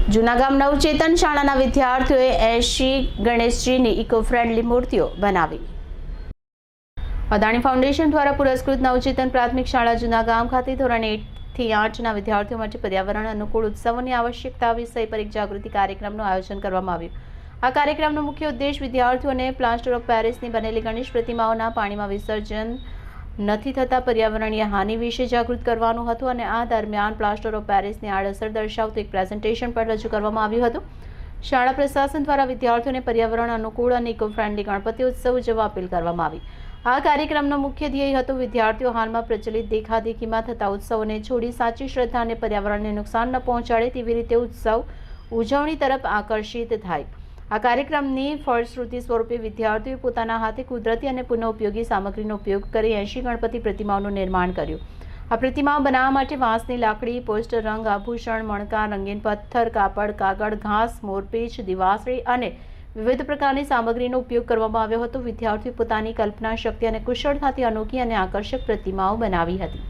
જૂનાગામ નવચેતન શાળાના વિદ્યાર્થીઓએ 80 ગણેશજીની ઇકો ફ્રેન્ડલી મૂર્તિઓ બનાવી। અદાણી ફાઉન્ડેશન દ્વારા પુરસ્કૃત નવચેતન પ્રાથમિક શાળા જૂનાગામ ખાતે ધોરણ 1 થી 8ના વિદ્યાર્થીઓ માટે પર્યાવરણ અનુકૂળ ઉત્સવોની આવશ્યકતા વિષય પર એક જાગૃતિ કાર્યક્રમનું આયોજન કરવામાં આવ્યું। આ કાર્યક્રમનો મુખ્ય ઉદ્દેશ વિદ્યાર્થીઓને પ્લાસ્ટર ઓફ પેરિસની બનેલી ગણેશ પ્રતિમાઓના પાણીમાં વિસર્જન નથી થતા પર્યાવરણીય હાનિ વિશે જાગૃત કરવાનું હતું અને આ દરમિયાન પ્લાસ્ટર ઓફ પેરિસની આડઅસર દર્શાવતું એક પ્રેઝન્ટેશન પણ રજૂ કરવામાં આવ્યું હતું। શાળા પ્રશાસન દ્વારા વિદ્યાર્થીઓને પર્યાવરણ અનુકૂળ અને ઇકો ફ્રેન્ડલી ગણપતિ ઉત્સવ ઉજવવા અપીલ કરવામાં આવી। આ કાર્યક્રમનો મુખ્ય ધ્યેય હતો વિદ્યાર્થીઓ હાલમાં પ્રચલિત દેખાદેખીમાં થતા ઉત્સવોને છોડી સાચી શ્રદ્ધા અને પર્યાવરણને નુકસાન ન પહોંચાડે તેવી રીતે ઉત્સવ ઉજવણી તરફ આકર્ષિત થાય। આ કાર્યક્રમની ફળશ્રુતિ સ્વરૂપે વિદ્યાર્થીઓએ પોતાના હાથે કુદરતી અને પુનઃઉપયોગી સામગ્રીનો ઉપયોગ કરી 80 ગણપતિ પ્રતિમાઓનું નિર્માણ કર્યું। આ પ્રતિમાઓ બનાવવા માટે વાંસની લાકડી, પોસ્ટર, રંગ, આભૂષણ, મણકા, રંગીન પથ્થર, કાપડ, કાગળ, ઘાસ, મોરપીંછ, દિવાસળી અને વિવિધ પ્રકારની સામગ્રીનો ઉપયોગ કરવામાં આવ્યો હતો। વિદ્યાર્થીઓ પોતાની કલ્પના શક્તિ અને કુશળતાથી અનોખી અને આકર્ષક પ્રતિમાઓ બનાવી હતી।